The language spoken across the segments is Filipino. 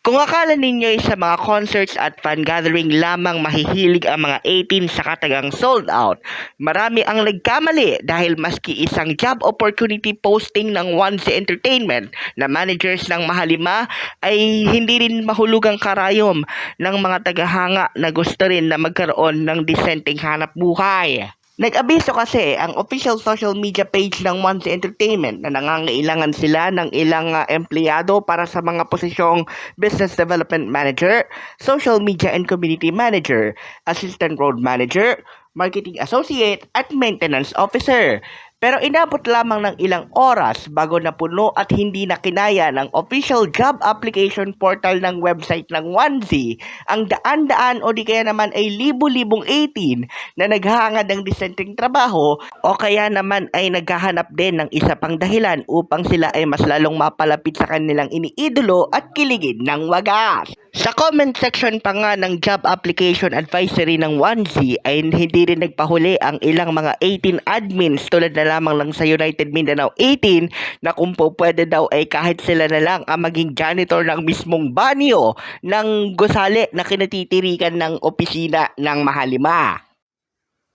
Kung akala ninyo'y sa mga concerts at fan gathering lamang mahihilig ang mga 18 sa katagang sold out, marami ang nagkamali dahil maski isang job opportunity posting ng Onesie Entertainment na managers ng Mahalima ay hindi rin mahulugang karayom ng mga tagahanga na gusto rin na magkaroon ng disenteng hanap buhay. Nag-abiso kasi ang official social media page ng Onesie Entertainment na nangangailangan sila ng ilang empleyado para sa mga posisyong Business Development Manager, Social Media and Community Manager, Assistant Road Manager, Marketing Associate at Maintenance Officer. Pero inabot lamang ng ilang oras bago napuno at hindi na kinaya ng official job application portal ng website ng Onesie ang daan-daan o di kaya naman ay libu-libong 18 na naghahangad ng disenteng trabaho o kaya naman ay naghahanap din ng isa pang dahilan upang sila ay mas lalong mapalapit sa kanilang iniidolo at kiligin ng wagas. Sa comment section pa nga ng job application advisory ng Onesie ay hindi rin nagpahuli ang ilang mga 18 admins tulad na lamang lang sa United Mindanao 18 na kung po pwede daw ay kahit sila na lang ang maging janitor ng mismong banyo ng gusali na kinatitirikan ng opisina ng Mahalima.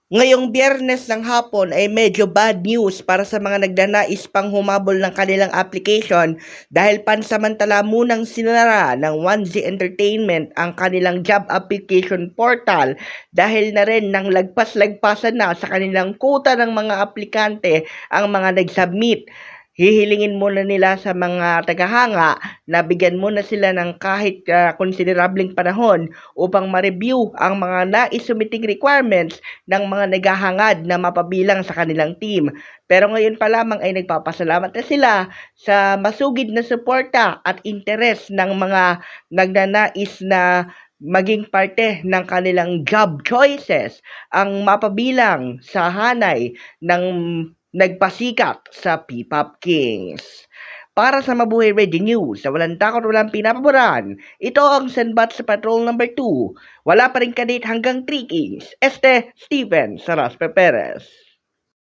Ngayong Biyernes ng hapon ay medyo bad news para sa mga nagnanais pang humabol ng kanilang application dahil pansamantala munang sinara ng Onesie Entertainment ang kanilang job application portal dahil na rin nang lagpas-lagpasan na sa kanilang quota ng mga aplikante ang mga nag-submit. Hihilingin muna nila sa mga tagahanga na bigyan muna sila ng kahit konsiderableng panahon upang ma-review ang mga nais-submitting requirements ng mga naghahangad na mapabilang sa kanilang team. Pero ngayon pa lamang ay nagpapasalamat na sila sa masugid na suporta at interes ng mga nagnanais na maging parte ng kanilang job choices ang mapabilang sa hanay ng nagpasikat sa P-Pop Kings. Para sa Mabuhay Radio News na walang takot walang pinapaboran, ito ang Senbat sa Patrol number 2. Wala pa rin kadate hanggang 3 Kings. Stephen Saras Perez.